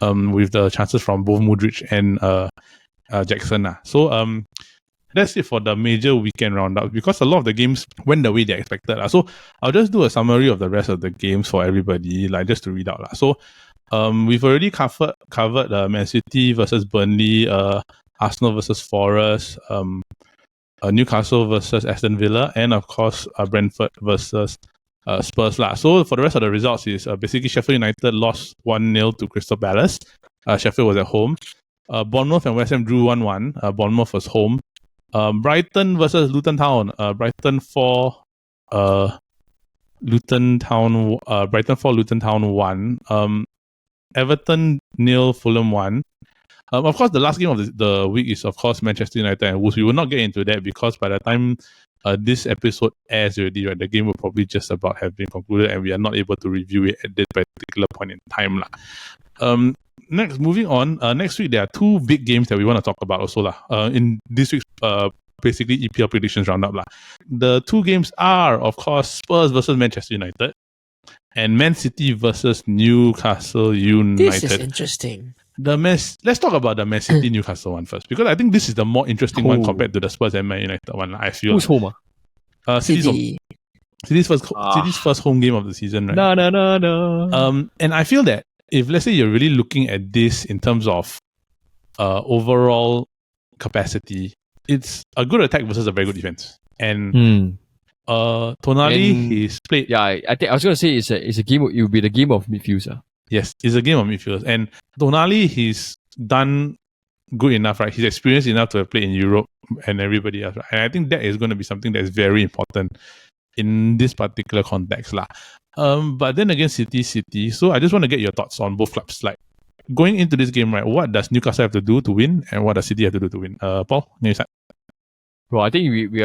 With the chances from both Mudryk and Jackson. So that's it for the major weekend roundup because a lot of the games went the way they expected. So I'll just do a summary of the rest of the games for everybody, like just to read out. So we've already covered Man City versus Burnley, Arsenal versus Forest, Newcastle versus Aston Villa, and of course Brentford versus Spurs lah. So for the rest of the results is basically Sheffield United lost 1-0 to Crystal Palace. Sheffield was at home. Bournemouth and West Ham drew 1-1. Bournemouth was home. Brighton versus Luton Town. Brighton 4, Luton Town 1. Everton 0, Fulham 1. Of course, the last game of the week is, of course, Manchester United and Wolves. We will not get into that because by the time this episode airs already, right, the game will probably just about have been concluded and we are not able to review it at this particular point in time lah. Next, moving on. Next week, there are two big games that we want to talk about also lah. In this week's basically EPL predictions roundup lah. The two games are, of course, Spurs versus Manchester United and Man City versus Newcastle United. This is interesting. Let's talk about the Man City Newcastle one first because I think this is the more interesting one compared to the Spurs and Man United one. I feel. Who's home? City's home. City. City's first home game of the season, right? No. And I feel that if let's say you're really looking at this in terms of overall capacity, it's a good attack versus a very good defense. And Tonali, he's played. Yeah, I think I was gonna say it's a game. It will be the game of midfields. Yes, it's a game of midfielders. And Tonali, he's done good enough, right? He's experienced enough to have played in Europe and everybody else. Right? And I think that is going to be something that is very important in this particular context. But then again, City. So I just want to get your thoughts on both clubs. Like going into this game, right? What does Newcastle have to do to win, and what does City have to do to win? Paul, you start. Well, I think we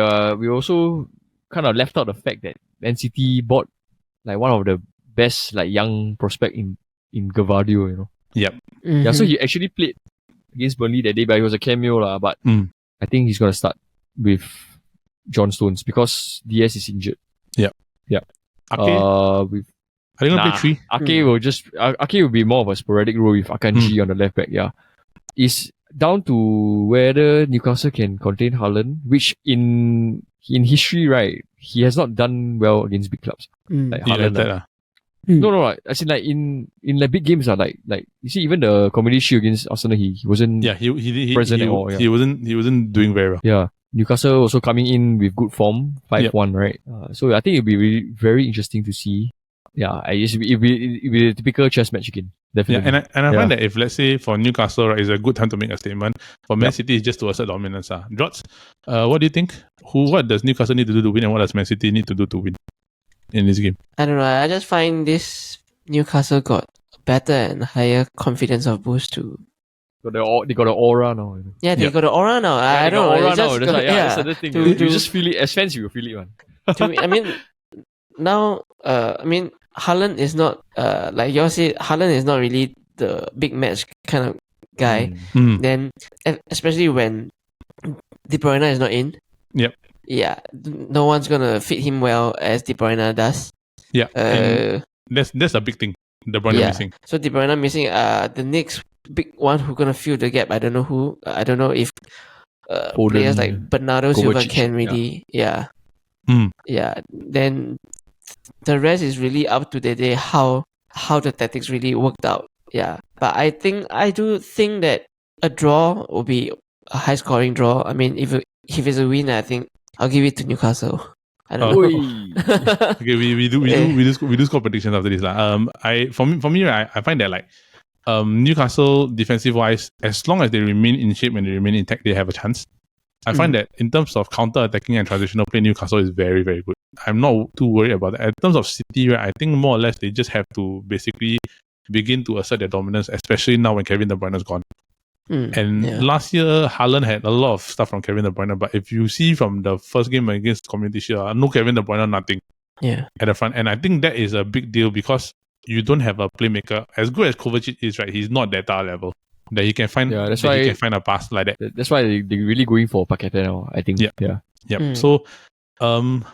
also kind of left out the fact that Man City bought like one of the best like young prospect in Gavardio, Yep. Mm-hmm. Yeah, so he actually played against Burnley that day, but it was a cameo lah. But I think he's gonna start with John Stones because DS is injured. Yep. Yeah. Okay. With Are they gonna play 3? Ake will be more of a sporadic role with Akanji on the left back. Yeah, it's down to whether Newcastle can contain Haaland, which in history, right, he has not done well against big clubs like Haaland. No, as in like in like big games like you see even the Community Shield against Arsenal, he wasn't present at all. Yeah. He wasn't doing very well. Yeah, Newcastle also coming in with good form, 5-1, right? So I think it'll be really, very interesting to see. Yeah, it'll be a typical chess match again. Definitely. Yeah, and I find that if let's say for Newcastle, right, it's a good time to make a statement. For Man City, it's just to assert dominance. Jots, what do you think? What does Newcastle need to do to win, and what does Man City need to do to win in this game? I don't know. I just find this Newcastle got better and higher confidence of boost to. They got the aura now. Yeah, they got the aura now. I don't know. Aura now. That's the thing. You just feel it as fans. You will feel it, man. To me, I mean, now, Haaland is not like you all said. Haaland is not really the big match kind of guy. Then, especially when De Bruyne is not in. Yep. Yeah, no one's gonna fit him well as De Bruyne does. Yeah. That's a big thing. De Bruyne missing. So De Bruyne missing. The next big one who's gonna fill the gap. I don't know who. I don't know if players like Bernardo Silva can really. Yeah. Then the rest is really up to the day how the tactics really worked out. Yeah. But I do think that a draw will be a high scoring draw. I mean, if it's a win, I think I'll give it to Newcastle. I don't know. Okay, we do score predictions after this. For me, right, I find that like Newcastle defensive wise, as long as they remain in shape and they remain intact, they have a chance. I find that in terms of counter attacking and transitional play, Newcastle is very, very good. I'm not too worried about that. In terms of City, right, I think more or less they just have to basically begin to assert their dominance, especially now when Kevin De Bruyne is gone. Last year, Haaland had a lot of stuff from Kevin De Bruyne, but if you see from the first game against Community Shield, no Kevin De Bruyne, nothing. Yeah. At the front. And I think that is a big deal because you don't have a playmaker. As good as Kovacic is, right, he's not that level. That he can find he can find a pass like that. That's why they're really going for Paqueta now, I think. Yeah. So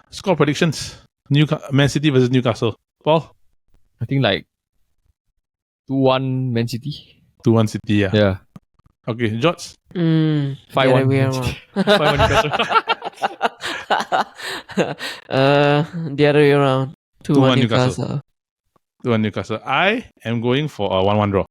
score predictions. Man City versus Newcastle. Paul? I think like 2-1 Man City. 2-1 City, yeah. Yeah. Okay, Jots? 5-1 Newcastle. 5-1 Newcastle. The other way around. 2-1 Newcastle. 2-1 Newcastle. I am going for a 1-1 draw.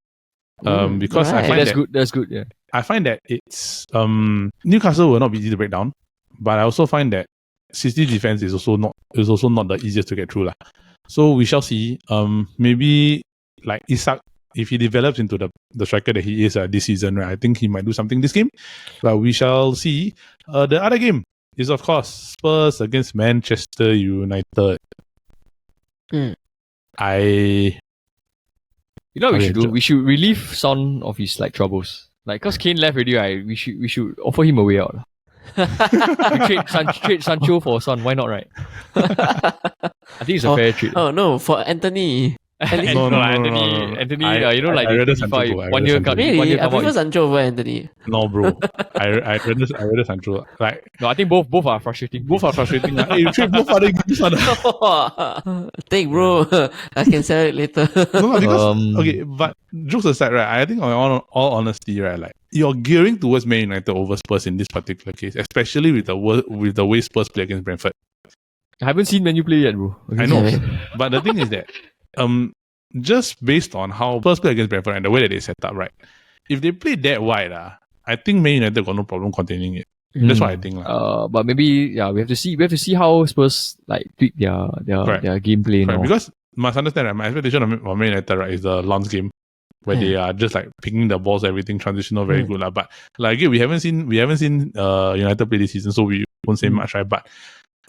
Because I find that's good. Yeah. I find that it's Newcastle will not be easy to break down, but I also find that City's defense is also not the easiest to get through lah. So we shall see. Maybe like Isak, if he develops into the striker that he is this season, right, I think he might do something this game. But we shall see. The other game is of course Spurs against Manchester United. You know what we should do? We should relieve Son of his like troubles. Like, cause Kane left already, right? We should offer him a way out. We trade Sancho for Son. Why not, right? I think it's a fair trade. Oh no, for Anthony. Anthony, you know, like I rather 1 year cut. Really? I prefer Sancho over Anthony. No, bro. I rather Sancho. Like, no, I think both are frustrating. Both are frustrating. Hey, you trade both other games. Take, bro. I can sell it later. No, because okay, but jokes aside, right? I think on all honesty, right, like you're gearing towards Man United over Spurs in this particular case, especially with the way Spurs play against Brentford. I haven't seen Man U play yet, bro. I know, but the thing is that just based on how Spurs play against Brentford and the way that they set up, right? If they play that wide, I think Man United got no problem containing it. That's what I think. But maybe we have to see how Spurs like tweak their gameplay now. Because you must understand, right, my expectation of Man United, right, is the Lens game where they are just like picking the balls, everything transitional, very good. But like again, we haven't seen United play this season, so we won't say much, right? But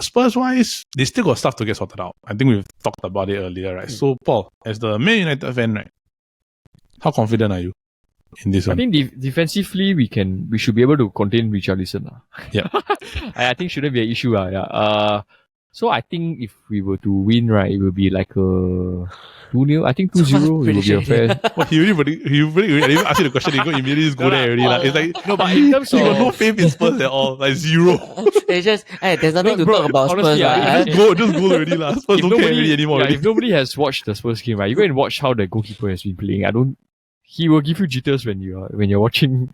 Spurs wise, they still got stuff to get sorted out. I think we've talked about it earlier, right? So Paul, as the Man United fan, right, how confident are you in this one? I think defensively we should be able to contain Richarlison. Yeah. I think shouldn't be an issue. So I think if we were to win, right, it will be like a 2-0. I think 2-0 it will be a fair. Well, he really didn't ask you the question. He go immediately just go there already. Like, it's like, No, but in terms he got no of faith in Spurs at all. Like, zero. It's just, hey, there's nothing to Bro, talk about honestly, Spurs. yeah, Just go already lah. Spurs don't care really anymore. yeah, already. if nobody has watched the Spurs game, right, you go and watch how the goalkeeper has been playing. He will give you jitters when you're watching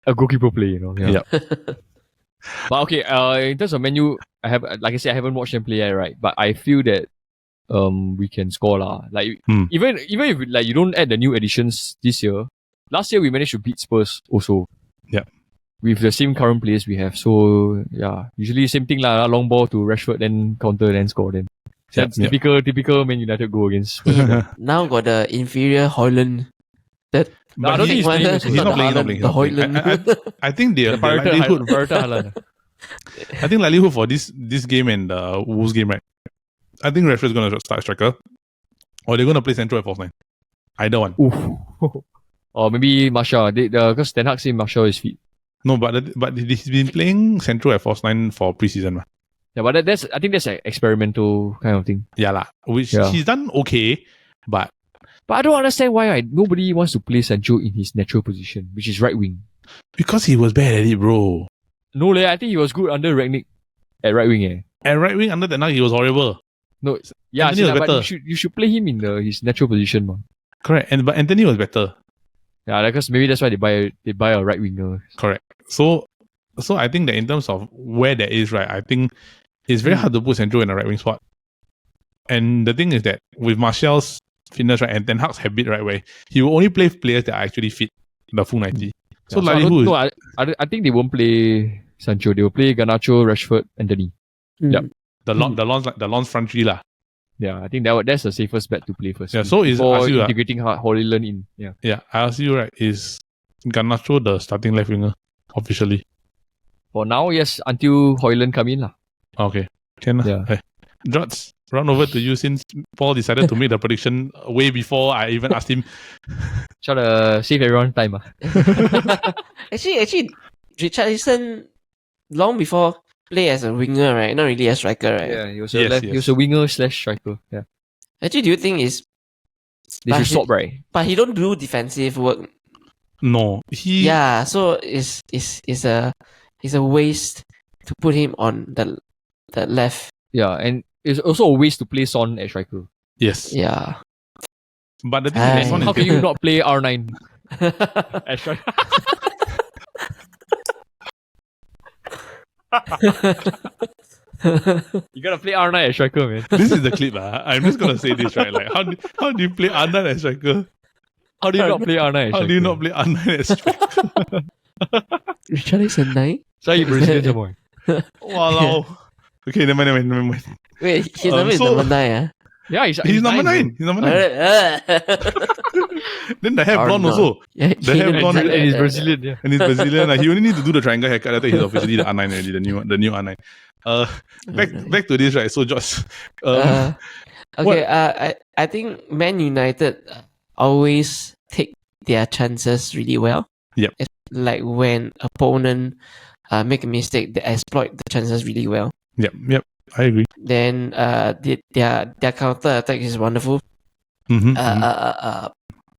a goalkeeper play. You know. Yeah. But okay, in terms of menu, I haven't watched them play yet, right? But I feel that we can score lah. Like even if like you don't add the new additions this year, last year we managed to beat Spurs also. Yeah. With the same current players we have. So yeah, usually same thing lah. Long ball to Rashford, then counter, then score. Then that's typical Man United goal against Spurs. Now got the inferior Hoyland. But I don't think he's playing. He's not playing. The Hoyland. I think the likelihood. I think likelihood for this game and the Wolves game, right? I think Rashford's gonna start striker, or they're gonna play central at false line. Either one. Or maybe Martial. Because Ten Hag said Martial is fit. No, but he's been playing central at false line for preseason. Yeah, but I think that's an experimental kind of thing. Yeah lah, which he's done okay, but I don't understand why nobody wants to play Sancho in his natural position, which is right wing. Because he was bad at it, bro. No, I think he was good under Rangnick at right wing. At right wing under the night he was horrible. No, yeah, Anthony was but better. you should play him in his natural position, man. Correct, but Anthony was better. Yeah, because maybe that's why they buy a right winger. Correct. So I think that in terms of where that is, right, I think it's very hard to put Sancho in a right wing spot. And the thing is that with Martial's fitness, right, and Ten Hag's habit, right, where he will only play players that are actually fit the full 90. So I think they won't play Sancho. They will play Garnacho, Rashford, Anthony. Yep. The Lons front three lah. Yeah, I think that's the safest bet to play first. Yeah, so before integrating Hoyland in. Yeah. Yeah, I ask you, right, is Garnacho the starting left winger officially? For now, yes, until Hoyland come in lah. Okay, can lah. Yeah. Hey, Jots, run over to you since Paul decided to make the prediction way before I even asked him. Try to save everyone time. Actually, Richarlison long before play as a winger, right? Not really a striker, right? Yeah, he was a winger / striker. Yeah. Actually, do you think they should stop, right? But he don't do defensive work. No, so it's a waste to put him on the left. Yeah, and it's also a waste to play Son at striker. Yes. Yeah. But the thing is, how can you not play R9 at striker? You gotta play R9 at striker, man. This is the clip. I'm just gonna say this, right? Like, how do you play R9 as striker? How do you not play R9 as striker? How do you not play R9 as striker? Richarlison 9? Sorry, Brazilian some more. Wow. Okay, never mind. Wait, his number is number 9, Yeah, he's number 9. He's number 9. Then the hair blonde also. Yeah, the hair blonde and he's Brazilian. Yeah. And he's Brazilian. He only needs to do the triangle haircut. I think he's officially the R9 already, the new R9. Back to this, right? So Josh, I think Man United always take their chances really well. Yep. It's like when opponent make a mistake, they exploit the chances really well. Yep. I agree. Then their counter attack is wonderful.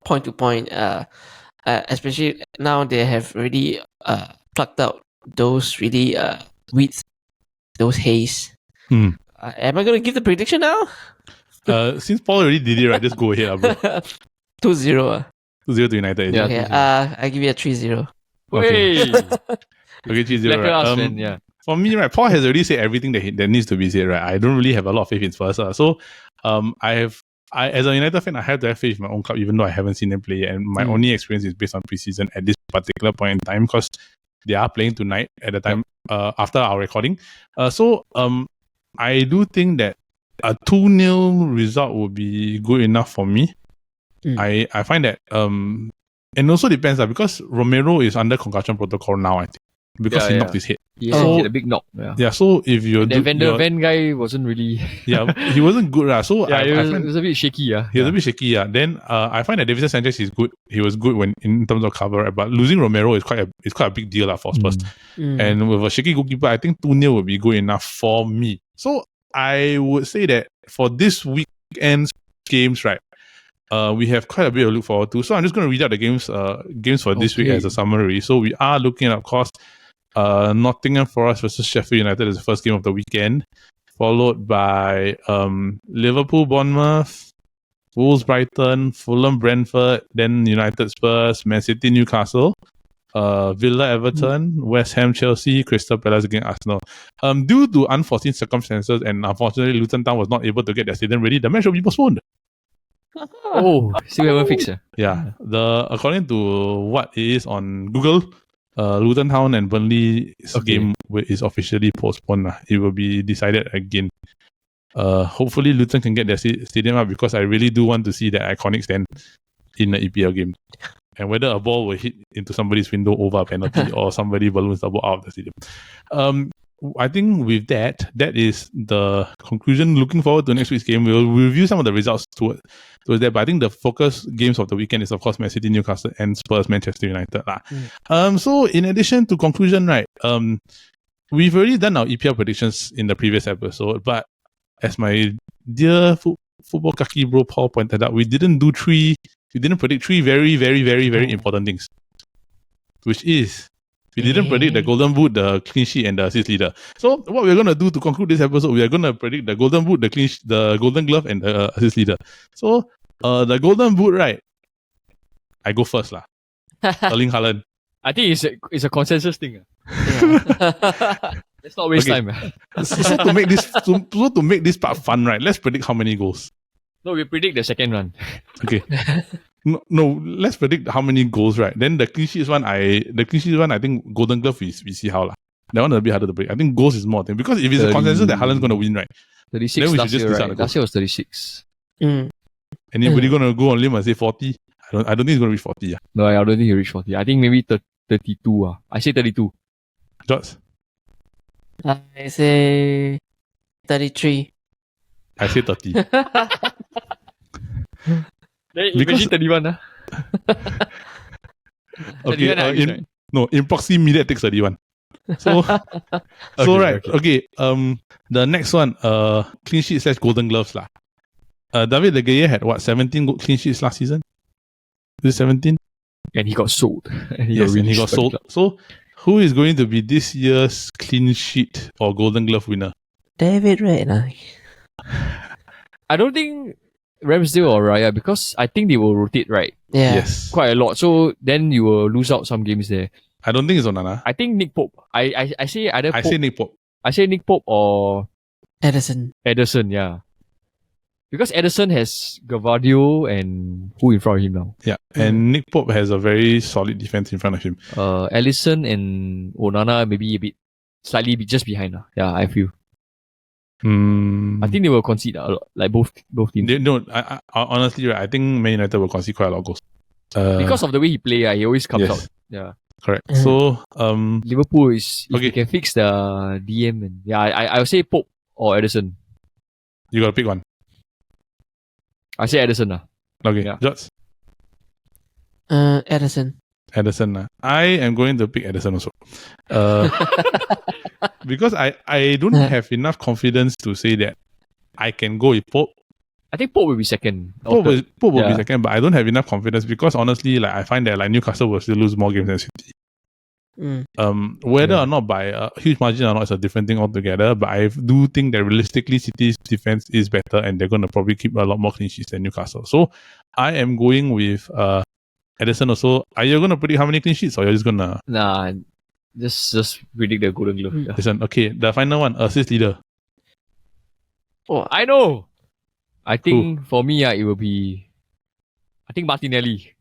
Point to point. Especially now they have already plucked out those really weeds, those haze. Am I going to give the prediction now? Since Paul already did it, right? Just go ahead, bro. 2-0. 2-0 to United. Yeah. Okay. I give it a 3-0. Okay. Okay, 3-0. Right. Yeah. For me, right, Paul has already said everything that needs to be said, right? I don't really have a lot of faith in Spurs. So, I as a United fan, I have to have faith in my own club, even though I haven't seen them play yet. And my only experience is based on preseason at this particular point in time, because they are playing tonight at the time after our recording. I do think that a 2-0 result would be good enough for me. I find that and also depends because Romero is under concussion protocol now, I think, because he knocked his head. He had a big knock. Yeah. So if you're the Van guy wasn't really. he wasn't good. So it was a bit shaky. He was a bit shaky. Then I find that Davinson Sanchez is good. He was good when in terms of cover, but losing Romero is quite a big deal for Spurs. And with a shaky goalkeeper, I think 2-0 would be good enough for me. So I would say that for this weekend's games, right, we have quite a bit to look forward to. So I'm just going to read out the games for this week as a summary. So we are looking at, of course, Nottingham Forest versus Sheffield United is the first game of the weekend, followed by Liverpool Bournemouth, Wolves Brighton, Fulham Brentford, then United Spurs, Man City Newcastle, Villa Everton, West Ham Chelsea, Crystal Palace against Arsenal. Due to unforeseen circumstances and unfortunately Luton Town was not able to get their stadium ready, the match will be postponed. Oh, still haven't fixed. Yeah, according to what it is on Google, Luton Town and Burnley's game is officially postponed. It will be decided again. Hopefully Luton can get their stadium up because I really do want to see that iconic stand in the EPL game. And whether a ball will hit into somebody's window over a penalty or somebody balloons the ball out of the stadium. I think with that is the conclusion. Looking forward to next week's game. We'll review some of the results towards that. But I think the focus games of the weekend is, of course, Man City, Newcastle, and Spurs, Manchester United. So in addition to conclusion, right, we've already done our EPL predictions in the previous episode. But as my dear football Kaki bro Paul pointed out, we didn't predict three very, very, very, very important things. Which is, we didn't predict the Golden Boot, the clean sheet, and the assist leader. So what we're going to do to conclude this episode, we are going to predict the Golden Boot, the Golden Glove, and the assist leader. So the Golden Boot, right? I go first lah. Erling Haaland. I think it's a consensus thing. Let's not waste time. So to make this part fun, right? Let's predict how many goals. No, we predict the second one. Okay. No, let's predict how many goals, right? Then the clean sheets one, I think Golden Glove we see how lah. That one is a bit harder to predict. I think goals is more thing because if it's a consensus that Haaland's gonna win, right? 36 then we last should just year, decide right? Last year was 36. Anybody gonna go on limb and say 40? I don't think it's gonna reach 40. Yeah. No, I don't think he'll reach 40. I think maybe 32. I say 32. George? I say 33. I say 30. Then imagine 31. Okay, in proximity it takes 31. So okay. The next one, clean sheet / Golden Gloves lah. David De Gea had 17 clean sheets last season? Is it 17? And he got sold. And he got sold. So who is going to be this year's clean sheet or Golden Glove winner? David Red. I don't think Ramsdale or Raya, because I think they will rotate, right? Yeah. Yes. Quite a lot. So then you will lose out some games there. I don't think it's Onana. I think Nick Pope. I say either Pope. I say Nick Pope. I say Nick Pope or Ederson, yeah. Because Ederson has Gavadio and who in front of him now? Yeah. And Nick Pope has a very solid defense in front of him. Alisson and Onana maybe slightly just behind. Yeah, I feel. I think they will concede a lot, like both teams. I honestly, right, I think Man United will concede quite a lot of goals. Because of the way he play, he always comes out. Yeah. Correct. So Liverpool is, if they can fix the DM, and I would say Pope or Ederson. You gotta pick one. I say Ederson. Okay, yeah. Jots? Ederson. I am going to pick Ederson also. Because I don't have enough confidence to say that I can go with Pope. I think Pope will be second. Pope will be second, but I don't have enough confidence because honestly, like I find that like Newcastle will still lose more games than City. Whether or not by a huge margin or not is a different thing altogether, but I do think that realistically City's defense is better and they're going to probably keep a lot more clean sheets than Newcastle. So I am going with Ederson also. Are you going to predict how many clean sheets or you're just going to... Nah, just predict the Golden Glove. Listen, okay, the final one, assist leader. Oh, I know! I think for me, it will be... I think Martinelli.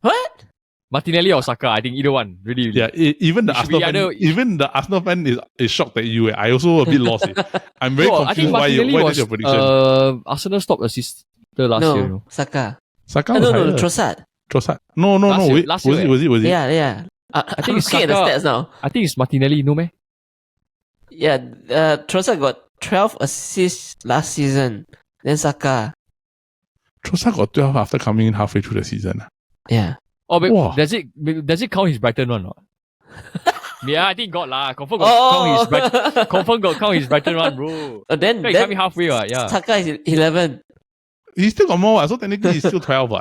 What? Martinelli or Saka, I think either one. Really. Yeah, even the Arsenal fan is shocked at you. I also a bit lost. I'm very confused why did your prediction. Arsenal stopped assist last year. No, Saka. Saka was higher. Trossard. No. Wait, last year, was it? Yeah. I think it's looking at the stats now. I think it's Martinelli, no meh? Yeah, Trossard got 12 assists last season. Then Saka. Trossard got 12 after coming in halfway through the season. Yeah. Oh, but does it count his Brighton one or not? Yeah, I think got lah. Confirm got count his Brighton one, bro. Then coming halfway, yeah. Saka is 11. He still got more, so technically he's still 12.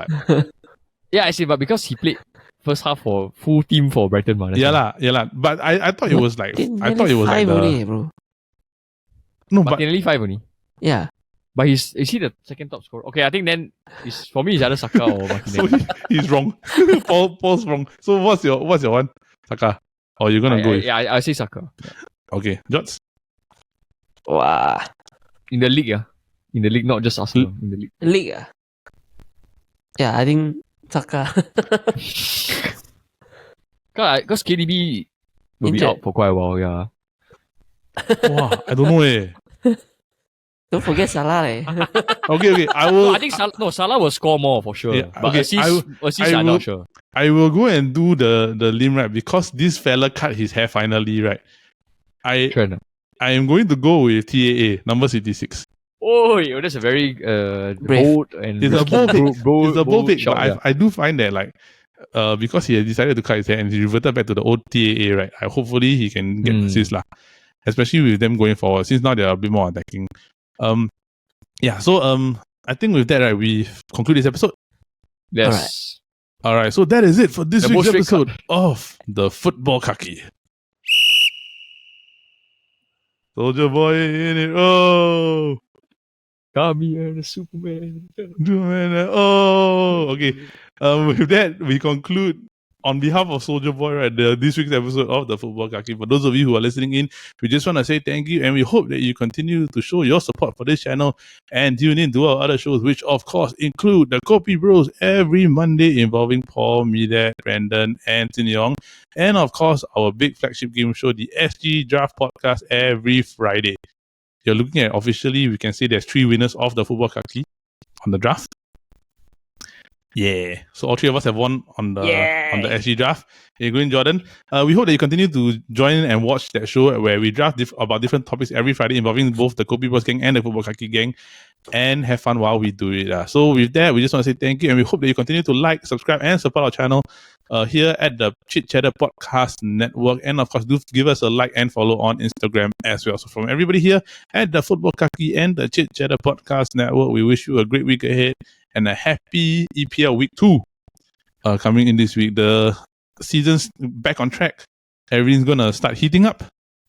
Yeah, I see, but because he played first half for full team for Brighton, man. Yeah lah. But I thought it was like five only, bro. No, but but nearly 5 only. Yeah. But is he the second top scorer? Okay, I think then for me it's either Saka or so Martinelli. he's wrong. Paul's wrong. So what's your one? Saka. Or you're gonna go with? Yeah, I say Saka. Okay, Jots. Wow. In the league, yeah. In the league, not just Arsenal. In the league. League. Yeah, I think Saka. Because KDB will be Injured. out for quite a while, yeah. Wow, I don't know. Don't forget Salah. Okay. I will. No, I think Salah will score more for sure. Yeah, but okay, assists I'm not sure. I will go and do the limb right because this fella cut his hair finally, right? I am going to go with TAA number 66. Oh, that's a very bold and It's a bold pick, shot, but I do find that like because he has decided to cut his hair and he reverted back to the old TAA, right? Hopefully he can get assists lah, especially with them going forward since now they are a bit more attacking. So I think with that, right, we conclude this episode. Yes. All right. So that is it for this The week's most episode of the Futbol Kaki. Soldier Boy in it. Oh. Kami and the Superman. Oh. Okay. With that, we conclude on behalf of Soldier Boy, right, this week's episode of the Futbol Kaki. For those of you who are listening in, we just want to say thank you, and we hope that you continue to show your support for this channel and tune in to our other shows, which of course include the Kopi Bros every Monday involving Paul, Midat, Brandon, and Tin Yong, and of course our big flagship game show, the SG Draft Podcast, every Friday. You're looking at officially, we can say there's 3 winners of the Futbol Kaki on the draft. Yeah. So all 3 of us have won on the SG draft. Hey, Green Jordan. We hope that you continue to join in and watch that show where we draft about different topics every Friday involving both the Kopi Bros gang and the Futbol Kaki gang, and have fun while we do it. So with that, we just want to say thank you, and we hope that you continue to like, subscribe, and support our channel here at the Chit Podcast Network. And of course, do give us a like and follow on Instagram as well. So from everybody here at the Futbol Kaki and the Chit Podcast Network, we wish you a great week ahead and a happy EPL week 2 coming in this week. The season's back on track. Everything's gonna start heating up,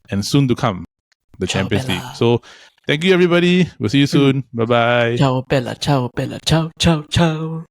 and soon to come, the Champions League. So thank you, everybody. We'll see you soon. Bye bye. Ciao Bella, ciao Bella, ciao ciao ciao.